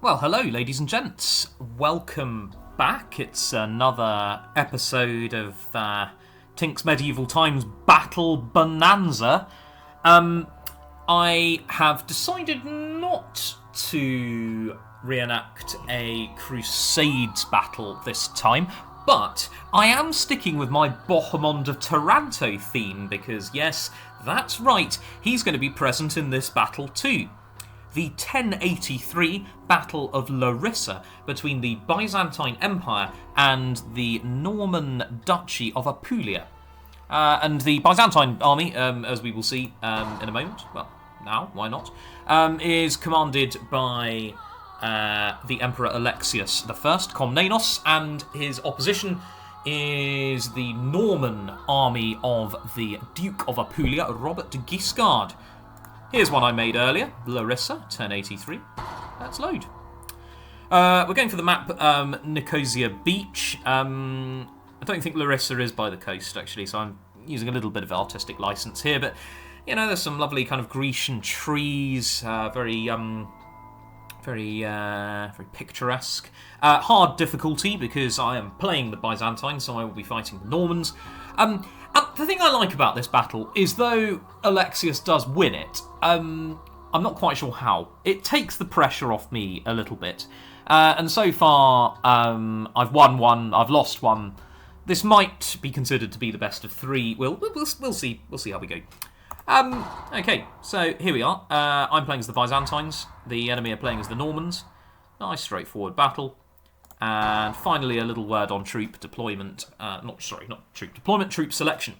Well, hello, ladies and gents. Welcome back. It's another episode of Tink's Medieval Times Battle Bonanza. I have decided not to reenact a Crusades battle this time, but I am sticking with my Bohemond of Taranto theme because, yes, that's right, he's going to be present in this battle too. The 1083 Battle of Larissa between the Byzantine Empire and the Norman Duchy of Apulia. And the Byzantine army, as we will see in a moment, well, now, why not, is commanded by the Emperor Alexius I, Komnenos, and his opposition is the Norman army of the Duke of Apulia, Robert de Guiscard. Here's one I made earlier, Larissa, 1083. Let's load. We're going for the map Nicosia Beach. I don't think Larissa is by the coast, actually, so I'm using a little bit of artistic license here. But, you know, there's some lovely kind of Grecian trees, very picturesque. Hard difficulty, because I am playing the Byzantine, so I will be fighting the Normans. The thing I like about this battle is, though Alexius does win it, I'm not quite sure how. It takes the pressure off me a little bit. And so far, I've won one, I've lost one. This might be considered to be the best of three. We'll see. We'll see how we go. Okay, so here we are. I'm playing as the Byzantines. The enemy are playing as the Normans. Nice, straightforward battle. And finally, a little word on troop deployment. Not troop deployment, troop selection.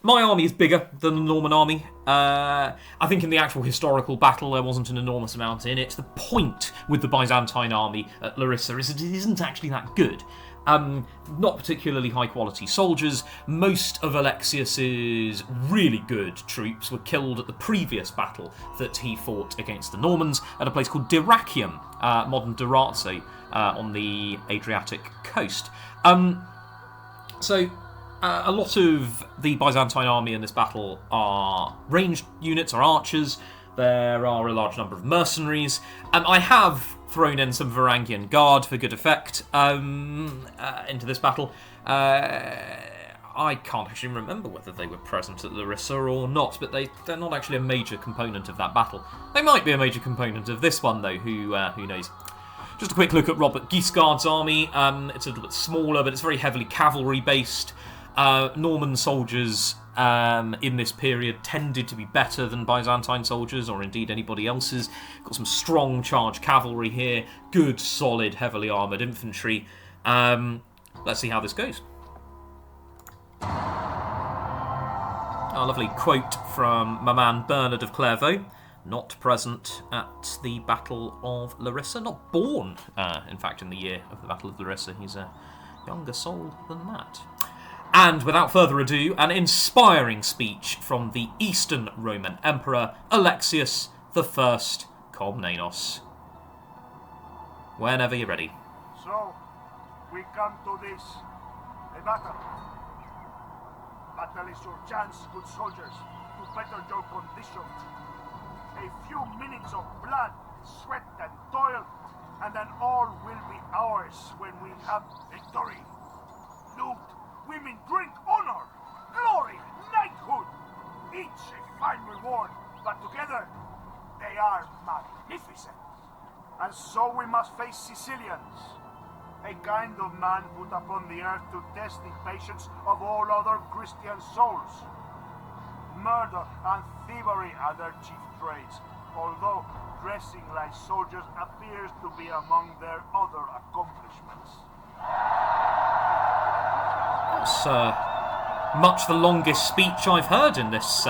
My army is bigger than the Norman army. I think in the actual historical battle, there wasn't an enormous amount in it. The point with the Byzantine army at Larissa is that it isn't actually that good. Not particularly high-quality soldiers. Most of Alexius's really good troops were killed at the previous battle that he fought against the Normans at a place called Dyrrachium, modern Durazzo, on the Adriatic coast. So a lot of the Byzantine army in this battle are ranged units, are archers. There are a large number of mercenaries. I have thrown in some Varangian Guard for good effect into this battle. I can't actually remember whether they were present at Larissa or not, but they're not actually a major component of that battle. They might be a major component of this one, though, who knows. Just a quick look at Robert Guiscard's army. It's a little bit smaller, but it's very heavily cavalry-based. Norman soldiers in this period tended to be better than Byzantine soldiers, or indeed anybody else's. Got some strong charge cavalry here, good, solid, heavily armoured infantry. Let's see how this goes. A lovely quote from my man Bernard of Clairvaux, not present at the Battle of Larissa, not born, in fact, in the year of the Battle of Larissa. He's a younger soul than that. And without further ado, an inspiring speech from the Eastern Roman Emperor Alexius I Komnenos. Whenever you're ready. So, we come to this, a battle. Battle is your chance, good soldiers, to better your condition. A few minutes of blood, sweat and toil, and then all will be ours when we have victory. Loot, women, drink, honor, glory, knighthood. Each a fine reward, but together they are magnificent. And so we must face Sicilians, a kind of man put upon the earth to test the patience of all other Christian souls. Murder and thievery are their chief trades, although dressing like soldiers appears to be among their other accomplishments. That's much the longest speech I've heard in this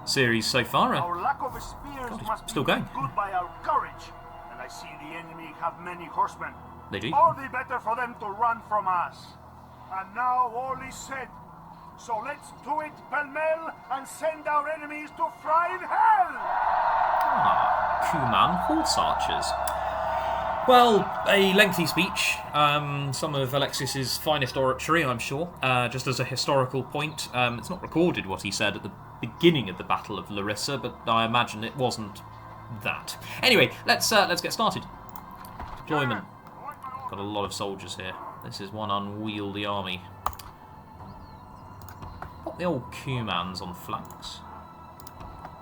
series so far. Our lack of spears must still be going. made good by our courage, and I see the enemy have many horsemen. They do. All the better for them to run from us. And now all is said. So let's do it pell-mell and send our enemies to fry in hell! Kuman horse archers. Well, a lengthy speech, some of Alexius's finest oratory, I'm sure. Just as a historical point, it's not recorded what he said at the beginning of the Battle of Larissa, but I imagine it wasn't that. Anyway, let's get started. Deployment. Got a lot of soldiers here. This is one unwieldy army. Put the old Cumans on flanks.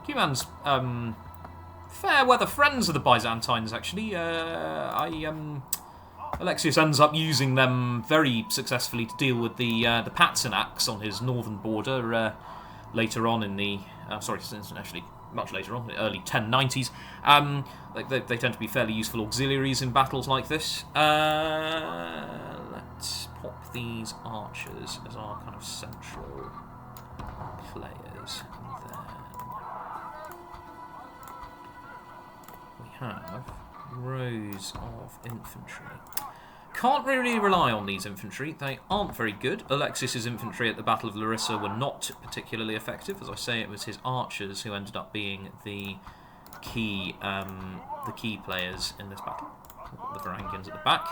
Cumans, fair weather friends of the Byzantines, actually. Alexius ends up using them very successfully to deal with the Patzinaks on his northern border later on in the... actually much later on, the early 1090s. They tend to be fairly useful auxiliaries in battles like this. Let's pop these archers as our kind of central players. We have rows of infantry. Can't really rely on these infantry. They aren't very good. Alexius's infantry at the Battle of Larissa were not particularly effective. As I say, it was his archers who ended up being the key players in this battle. The Varangians at the back.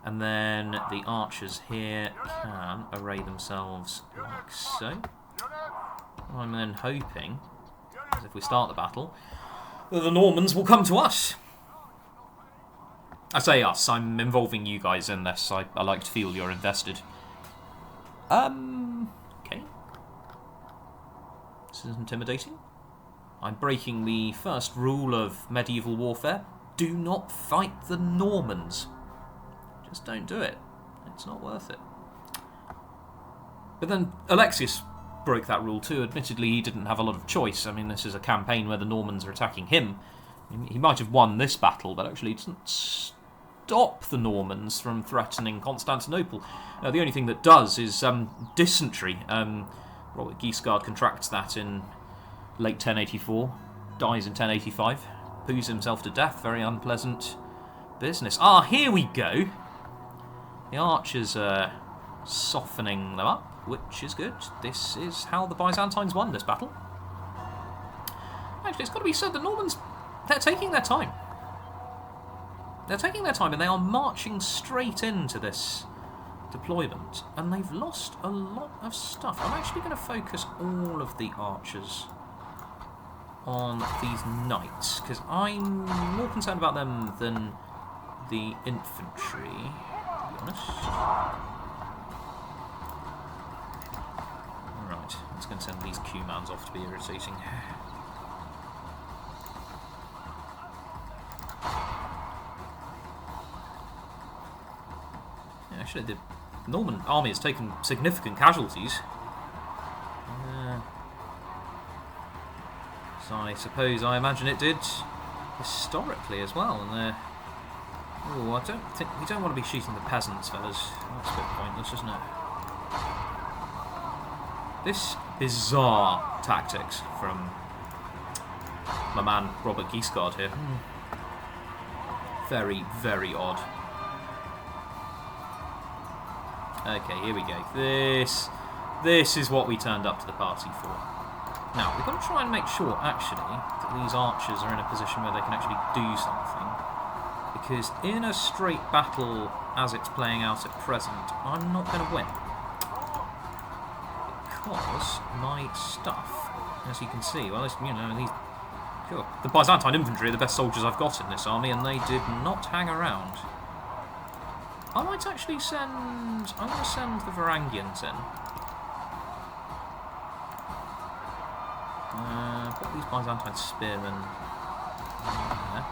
And then the archers here can array themselves like so. I'm then hoping, as if we start the battle, that the Normans will come to us. I say us, I'm involving you guys in this. I like to feel you're invested. Okay. This is intimidating. I'm breaking the first rule of medieval warfare. Do not fight the Normans. Just don't do it. It's not worth it. But then Alexius broke that rule too. Admittedly, he didn't have a lot of choice. I mean, this is a campaign where the Normans are attacking him. He might have won this battle, but actually it doesn't stop the Normans from threatening Constantinople. The only thing that does is dysentery. Robert Guiscard contracts that in late 1084, dies in 1085, poos himself to death. Very unpleasant business. Ah, here we go. The archers are softening them up, which is good. This is how the Byzantines won this battle. Actually, it's got to be said, the Normans, they're taking their time. They're taking their time, and they are marching straight into this deployment, and they've lost a lot of stuff. I'm actually going to focus all of the archers on these knights, because I'm more concerned about them than the infantry, to be honest. Right, let's go and send these Cumans off to be irritating. Actually, the Norman army has taken significant casualties. So I imagine it did historically as well. And I don't think we don't want to be shooting the peasants, fellas. That's a bit pointless, isn't it? This bizarre tactics from my man Robert Guiscard here. Very, very odd. Okay, here we go. This is what we turned up to the party for. Now, we've got to try and make sure, actually, that these archers are in a position where they can actually do something. Because in a straight battle, as it's playing out at present, I'm not going to win. Because my stuff, as you can see, well, the Byzantine infantry are the best soldiers I've got in this army, and they did not hang around. I might actually I'm going to send the Varangians in. Put these Byzantine spearmen there.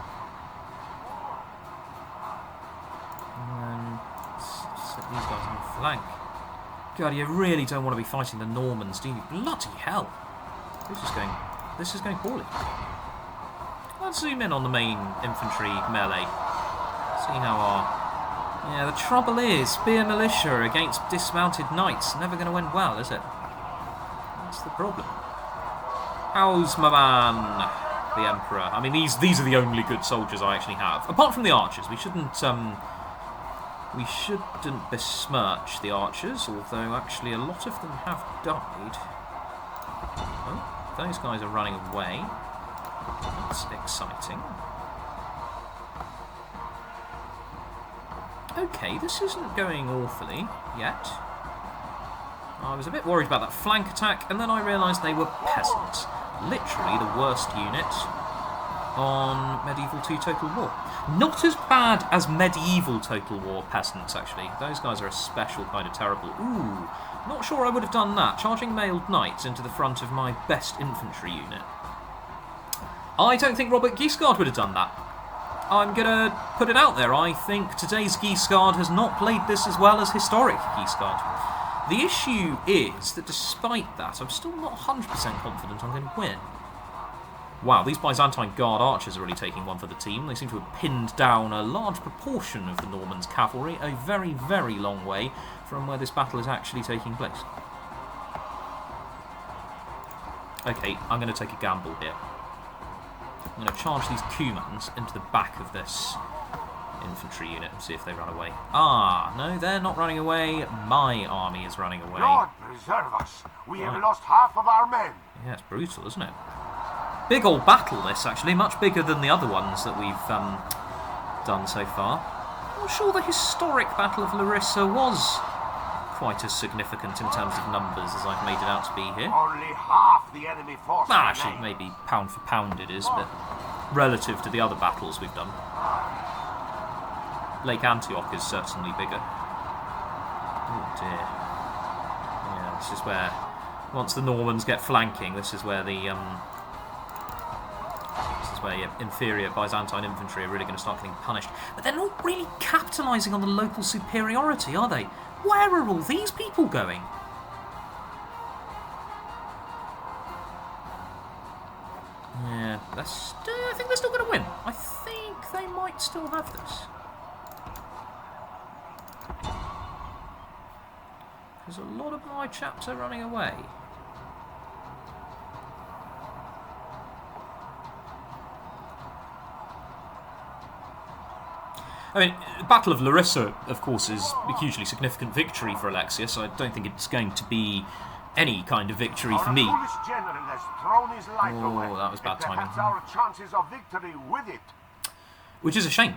And then set these guys on the flank. God, you really don't want to be fighting the Normans, do you? Bloody hell! This is going poorly. Let's zoom in on the main infantry melee. See how our... Yeah, the trouble is, spear militia against dismounted knights. Never going to end well, is it? That's the problem. How's my man, the Emperor? I mean, these are the only good soldiers I actually have. Apart from the archers. We shouldn't besmirch the archers, although actually a lot of them have died. Oh, those guys are running away. That's exciting. Okay, this isn't going awfully yet. I was a bit worried about that flank attack, and then I realised they were peasants. Literally the worst unit on Medieval 2 Total War. Not as bad as Medieval Total War peasants, actually. Those guys are a special kind of terrible. Ooh, not sure I would have done that. Charging mailed knights into the front of my best infantry unit. I don't think Robert Guiscard would have done that. I'm going to put it out there. I think today's Guiscard has not played this as well as historic Guiscard. The issue is that despite that, I'm still not 100% confident I'm going to win. Wow, these Byzantine Guard archers are really taking one for the team. They seem to have pinned down a large proportion of the Normans' cavalry, a very, very long way from where this battle is actually taking place. Okay, I'm going to take a gamble here. I'm going to charge these Cumans into the back of this infantry unit and see if they run away. Ah, no, they're not running away. My army is running away. God preserve us. We have lost half of our men. Yeah, it's brutal, isn't it? Big old battle, this, actually. Much bigger than the other ones that we've done so far. I'm sure the historic Battle of Larissa was quite as significant in terms of numbers as I've made it out to be here. Only half the enemy force. Well, actually, maybe pound for pound it is, but relative to the other battles we've done. Lake Antioch is certainly bigger. Oh dear. Yeah, this is where, once the Normans get flanking, this is where the your inferior Byzantine infantry are really going to start getting punished. But they're not really capitalising on the local superiority, are they? Where are all these people going? Yeah, I think they're still going to win. I think they might still have this. Because a lot of my chaps are running away. I mean, the Battle of Larissa, of course, is a hugely significant victory for Alexius. I don't think it's going to be any kind of victory for me. Oh, that was bad timing. Our chances of victory with it. Which is a shame,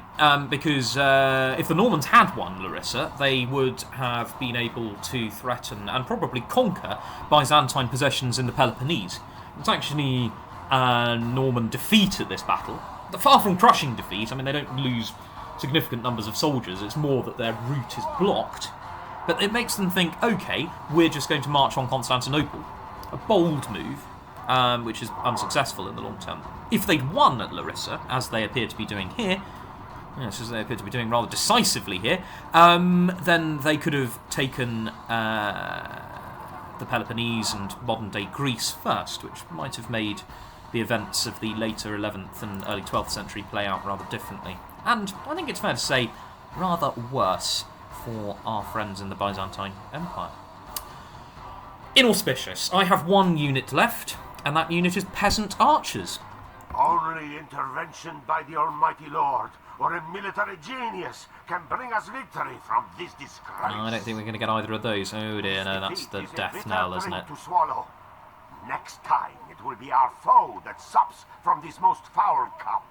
because if the Normans had won Larissa, they would have been able to threaten and probably conquer Byzantine possessions in the Peloponnese. It's actually a Norman defeat at this battle. Far from crushing defeat. I mean, they don't lose significant numbers of soldiers. It's more that their route is blocked. But it makes them think, okay, we're just going to march on Constantinople. A bold move, which is unsuccessful in the long term. If they'd won at Larissa, as they appear to be doing here, yes, as they appear to be doing rather decisively here, then they could have taken the Peloponnese and modern-day Greece first, which might have made the events of the later 11th and early 12th century play out rather differently. And I think it's fair to say, rather worse for our friends in the Byzantine Empire. Inauspicious. I have one unit left, and that unit is peasant archers. Only intervention by the Almighty Lord or a military genius can bring us victory from this disgrace. I don't think we're going to get either of those. Oh dear, no, that's the death knell, isn't it? To swallow. Next time, it will be our foe that sups from this most foul cup.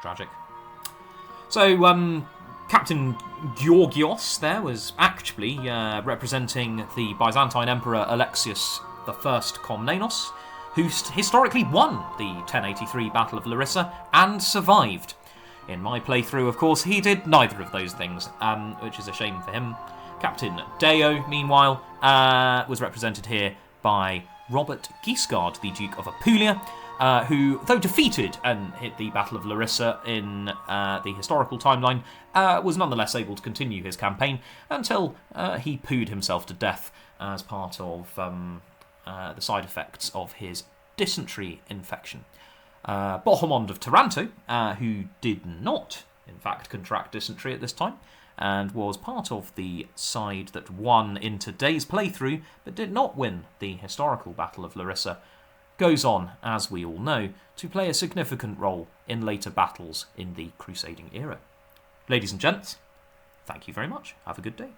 Tragic. So, Captain Georgios there was actually representing the Byzantine Emperor Alexius I Komnenos, who historically won the 1083 Battle of Larissa and survived. In my playthrough, of course, he did neither of those things, which is a shame for him. Captain Deo, meanwhile, was represented here by Robert Guiscard, the Duke of Apulia, who, though defeated and hit the Battle of Larissa in the historical timeline, was nonetheless able to continue his campaign until he pooed himself to death as part of the side effects of his dysentery infection. Bohemond of Taranto, who did not, in fact, contract dysentery at this time, and was part of the side that won in today's playthrough, but did not win the historical Battle of Larissa, goes on, as we all know, to play a significant role in later battles in the Crusading era. Ladies and gents, thank you very much. Have a good day.